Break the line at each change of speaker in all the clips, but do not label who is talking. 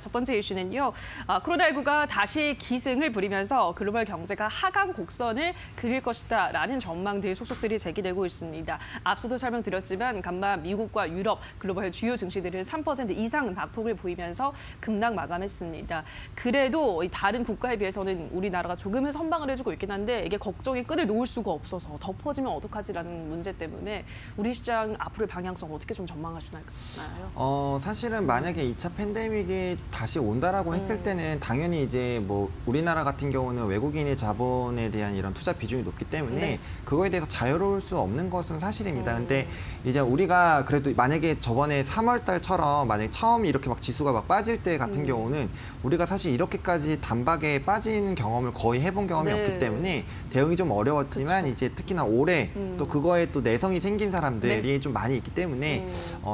첫 번째 이슈는요. 코로나19가 다시 기승을 부리면서 글로벌 경제가 하강 곡선을 그릴 것이다라는 전망들 속속들이 제기되고 있습니다. 앞서도 설명드렸지만 간밤 미국과 유럽 글로벌 주요 증시들은 3% 이상 낙폭을 보이면서 급락 마감했습니다. 그래도 다른 국가에 비해서는 우리나라가 조금은 선방을 해주고 있긴 한데 이게 걱정의 끈을 놓을 수가 없어서 덮어지면 어떡하지라는 문제 때문에 우리 시장 앞으로의 방향성 어떻게 좀 전망하시나요?
사실은 만약에 2차 팬데믹이 다시 온다라고 했을 때는 당연히 이제 뭐 우리나라 같은 경우는 외국인의 자본에 대한 이런 투자 비중이 높기 때문에
네.
그거에 대해서 자유로울 수 없는 것은 사실입니다. 근데 이제 우리가 그래도 만약에 저번에 3월 달처럼 만약에 처음 이렇게 막 지수가 막 빠질 때 같은 경우는 우리가 사실 이렇게까지 단박에 빠지는 경험을 거의 해본 경험이
네.
없기 때문에 대응이 좀 어려웠지만
그쵸.
이제 특히나 올해 또 그거에 또 내성이 생긴 사람들이
네.
좀 많이 있기 때문에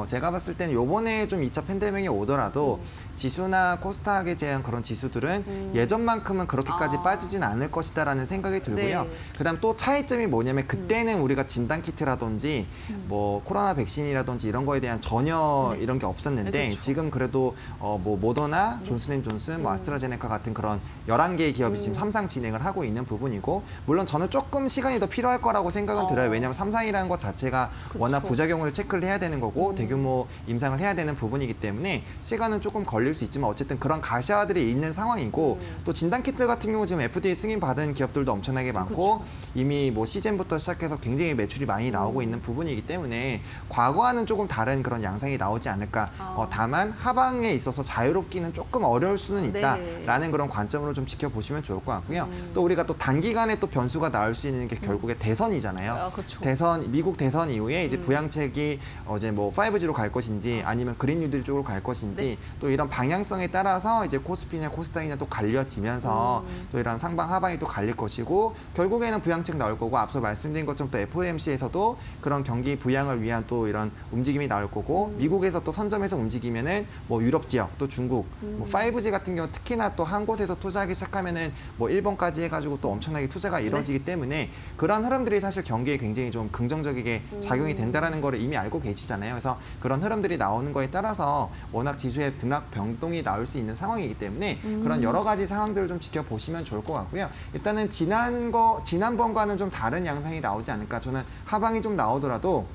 제가 봤을 때는 요번에 좀 2차 팬데믹이 오더라도 지수나 코스닥에 대한 그런 지수들은 예전만큼은 그렇게까지 빠지진 않을 것이다라는 생각이 들고요.
네.
그다음 또 차이점이 뭐냐면 그때는 우리가 진단키트라든지 뭐 코로나 백신이라든지 이런 거에 대한 전혀 이런 게 없었는데
그렇죠.
지금 그래도 뭐 모더나, 존슨앤존슨, 뭐 아스트라제네카 같은 그런 11개의 기업이 지금 3상 진행을 하고 있는 부분이고 물론 저는 조금 시간이 더 필요할 거라고 생각은 들어요. 왜냐하면 3상이라는 것 자체가 워낙
그쵸.
부작용을 체크를 해야 되는 거고 대규모 임상을 해야 되는 부분이기 때문에 시간은 조금 걸릴 수 있지만 어쨌든 그런 가시화들이 있는 상황이고 또 진단키트 같은 경우 지금 FDA 승인 받은 기업들도 엄청나게 많고
그쵸.
이미 뭐 시즌부터 시작해서 굉장히 매출이 많이 나오고 있는 부분이기 때문에 과거와는 조금 다른 그런 양상이 나오지 않을까. 다만 하방에 있어서 자유롭기는 조금 어려울 수는 있다라는 그런 관점으로 좀 지켜보시면 좋을 것 같고요. 또 우리가 또 단기간에 또 변수가 나올 수 있는 게 결국에 대선이잖아요.
그렇죠.
미국 대선 이후에 이제 부양책이 이제 뭐 5G로 갈 것인지 아니면 그린 뉴딜 쪽으로 갈 것인지 또 이런 방향성에 따라서 이제 코스피냐 코스닥이냐 또 갈려지면서 또 이런 상방 하방이 또 갈릴 것이고 결국에는 부양책 나올 거고 앞서 말씀드린 것처럼 또 FOMC에서도 그런 경기 부양을 위한 또 이런 움직임이 나올 거고 미국에서 또 선점해서 움직이면은 뭐 유럽 지역 또 중국 뭐 5G 같은 경우 특히나 또 한 곳에서 투자하기 시작하면은 뭐 일본까지 해가지고 또 엄청나게 투자가 이루어지기 때문에 그런 흐름들이 사실 경기에 굉장히 좀 긍정적이게 작용이 된다라는 거를 이미 알고 계시잖아요. 그래서 그런 흐름들이 나오는 거에 따라서 워낙 지수의 등락 변동이 나올 수 있는 상황이기 때문에 그런 여러 가지 상황들을 좀 지켜보시면 좋을 것 같고요. 일단은 지난번과는 좀 다른 양상이 나오지 않을까. 저는 하방이 좀 나오더라도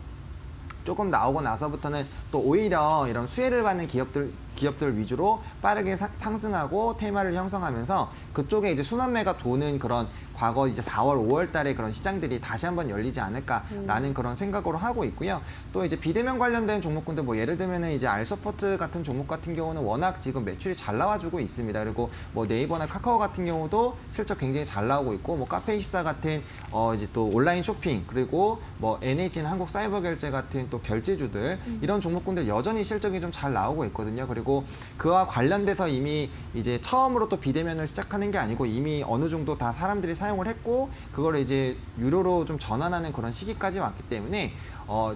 조금 나오고 나서부터는 또 오히려 이런 수혜를 받는 기업들 위주로 빠르게 상승하고 테마를 형성하면서 그쪽에 이제 순환매가 도는 그런 과거 이제 4월, 5월 달에 그런 시장들이 다시 한번 열리지 않을까라는 그런 생각으로 하고 있고요. 또 이제 비대면 관련된 종목군들 뭐 예를 들면은 이제 알서포트 같은 종목 같은 경우는 워낙 지금 매출이 잘 나와주고 있습니다. 그리고 뭐 네이버나 카카오 같은 경우도 실적 굉장히 잘 나오고 있고 뭐 카페24 같은 이제 또 온라인 쇼핑 그리고 뭐 NHN 한국사이버결제 같은 또 결제주들 이런 종목군들 여전히 실적이 좀 잘 나오고 있거든요. 그리고 그와 관련돼서 이미 이제 처음으로 또 비대면을 시작하는 게 아니고 이미 어느 정도 다 사람들이 사용을 했고 그거를 이제 유료로 좀 전환하는 그런 시기까지 왔기 때문에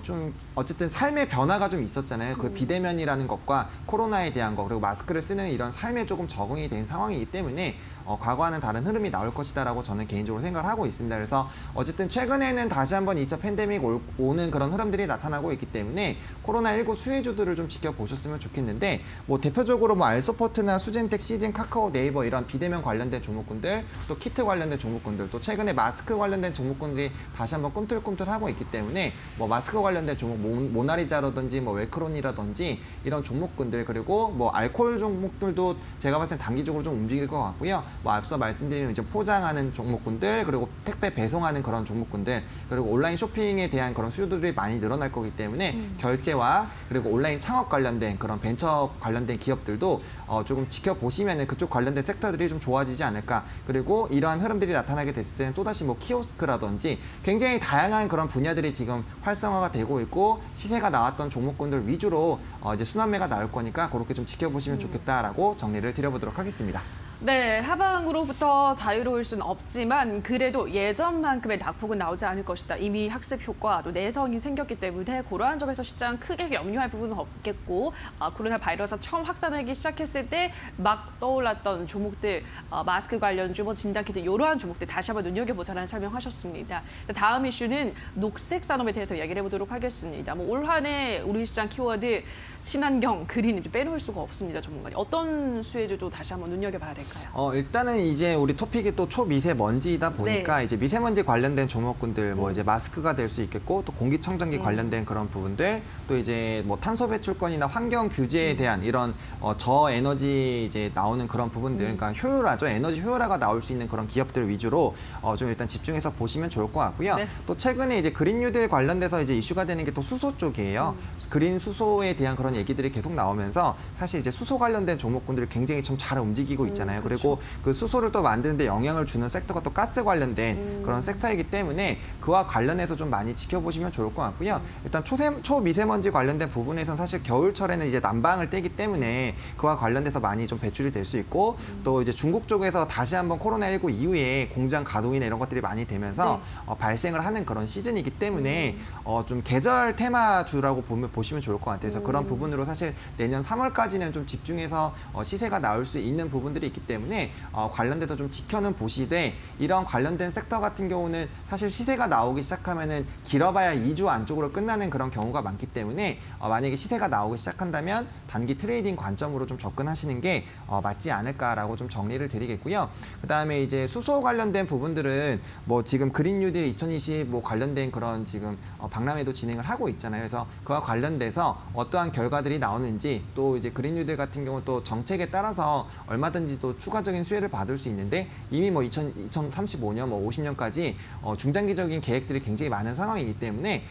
좀 어쨌든 삶의 변화가 좀 있었잖아요. 그 비대면이라는 것과 코로나에 대한 거 그리고 마스크를 쓰는 이런 삶에 조금 적응이 된 상황이기 때문에 과거와는 다른 흐름이 나올 것이다라고 저는 개인적으로 생각을 하고 있습니다. 그래서 어쨌든 최근에는 다시 한번 2차 팬데믹 오는 그런 흐름들이 나타나고 있기 때문에 코로나19 수혜주들을 좀 지켜보셨으면 좋겠는데 뭐 대표적으로 뭐 알소포트나 수젠텍, 시즌, 카카오, 네이버 이런 비대면 관련된 종목군들 또 키트 관련된 종목군들 또 최근에 마스크 관련된 종목군들이 다시 한번 꿈틀꿈틀하고 있기 때문에 뭐 마스크 관련된 종목 모나리자라든지 뭐 웰크론이라든지 이런 종목군들 그리고 뭐 알코올 종목들도 제가 봤을 때 단기적으로 좀 움직일 것 같고요. 뭐 앞서 말씀드린 이제 포장하는 종목군들 그리고 택배 배송하는 그런 종목군들 그리고 온라인 쇼핑에 대한 그런 수요들이 많이 늘어날 거기 때문에 결제와 그리고 온라인 창업 관련된 그런 벤처 관련된 기업들도 조금 지켜보시면은 그쪽 관련된 섹터들이 좀 좋아지지 않을까. 그리고 이러한 흐름들이 나타나게 됐을 때는 또다시 뭐 키오스크라든지 굉장히 다양한 그런 분야들이 지금 활성화가 되고 있고 시세가 나왔던 종목군들 위주로 이제 순환매가 나올 거니까 그렇게 좀 지켜보시면 좋겠다라고 정리를 드려보도록 하겠습니다.
네, 하방으로부터 자유로울 수는 없지만 그래도 예전만큼의 낙폭은 나오지 않을 것이다. 이미 학습 효과, 또 내성이 생겼기 때문에 그러한 점에서 시장 크게 염려할 부분은 없겠고 코로나 바이러스가 처음 확산하기 시작했을 때 막 떠올랐던 종목들, 마스크 관련주, 뭐 진단키트 이러한 종목들 다시 한번 눈여겨보자는 설명하셨습니다. 다음 이슈는 녹색 산업에 대해서 이야기를 해보도록 하겠습니다. 뭐 올 한 해 우리 시장 키워드 친환경, 그린 빼놓을 수가 없습니다, 전문가님. 어떤 수혜주도 다시 한번 눈여겨봐야 될까요?
일단은 이제 우리 토픽이 또 초미세먼지이다 보니까
네.
이제 미세먼지 관련된 종목군들 뭐 이제 마스크가 될 수 있겠고 또 공기청정기 관련된 그런 부분들 또 이제 뭐 탄소 배출권이나 환경 규제에 대한 이런 저에너지 이제 나오는 그런 부분들 그러니까 효율화죠. 에너지 효율화가 나올 수 있는 그런 기업들 위주로 좀 일단 집중해서 보시면 좋을 것 같고요.
네.
또 최근에 이제 그린 뉴딜 관련돼서 이제 이슈가 되는 게 또 수소 쪽이에요. 그린 수소에 대한 그런 얘기들이 계속 나오면서 사실 이제 수소 관련된 종목군들이 굉장히 좀 잘 움직이고 있잖아요. 그리고 그 수소를 또 만드는데 영향을 주는 섹터가 또 가스 관련된 그런 섹터이기 때문에 그와 관련해서 좀 많이 지켜보시면 좋을 것 같고요. 일단 초미세먼지 관련된 부분에서는 사실 겨울철에는 이제 난방을 떼기 때문에 그와 관련돼서 많이 좀 배출이 될 수 있고 또 이제 중국 쪽에서 다시 한번 코로나19 이후에 공장 가동이나 이런 것들이 많이 되면서 발생을 하는 그런 시즌이기 때문에 좀 계절 테마주라고 보시면 좋을 것 같아요. 그래서 그런 부분으로 사실 내년 3월까지는 좀 집중해서 시세가 나올 수 있는 부분들이 있기 때문에 관련돼서 좀 지켜는 보시되 이런 관련된 섹터 같은 경우는 사실 시세가 나오기 시작하면은 길어봐야 2주 안쪽으로 끝나는 그런 경우가 많기 때문에 만약에 시세가 나오기 시작한다면 단기 트레이딩 관점으로 좀 접근하시는 게 맞지 않을까라고 좀 정리를 드리겠고요. 그다음에 이제 수소 관련된 부분들은 뭐 지금 그린 뉴딜 2020 뭐 관련된 그런 지금 박람회도 진행을 하고 있잖아요. 그래서 그와 관련돼서 어떠한 결과들이 나오는지 또 이제 그린 뉴딜 같은 경우 또 정책에 따라서 얼마든지 또 추가적인 수혜를 받을 수 있는데 이미 뭐 2035년, 뭐 50년까지 중장기적인 계획들이 굉장히 많은 상황이기 때문에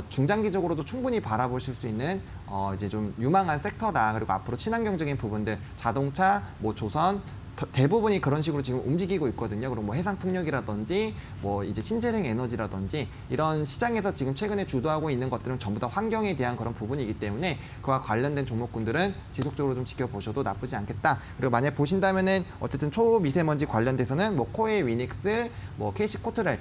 중장기적으로도 충분히 바라보실 수 있는 이제 좀 유망한 섹터다. 그리고 앞으로 친환경적인 부분들, 자동차, 뭐 조선 대부분이 그런 식으로 지금 움직이고 있거든요. 그리고 뭐 해상풍력이라든지 뭐 이제 신재생 에너지라든지 이런 시장에서 지금 최근에 주도하고 있는 것들은 전부 다 환경에 대한 그런 부분이기 때문에 그와 관련된 종목군들은 지속적으로 좀 지켜보셔도 나쁘지 않겠다. 그리고 만약 보신다면은 어쨌든 초미세먼지 관련돼서는 뭐 코에 위닉스, 뭐 KC 코트렐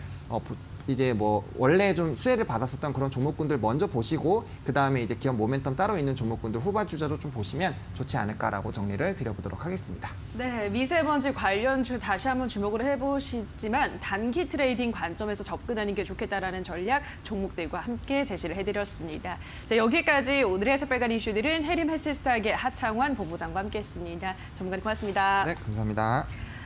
이제 뭐 원래 좀 수혜를 받았었던 그런 종목군들 먼저 보시고 그 다음에 이제 기업 모멘텀 따로 있는 종목군들 후발주자로 좀 보시면 좋지 않을까라고 정리를 드려보도록 하겠습니다.
네, 미세먼지 관련주 다시 한번 주목을 해보시지만 단기 트레이딩 관점에서 접근하는 게 좋겠다라는 전략 종목들과 함께 제시를 해드렸습니다. 자, 여기까지 오늘의 새빨간 이슈들은 해림 헬스스타의 하창환 본부장과 함께했습니다. 전문가님 고맙습니다.
네, 감사합니다.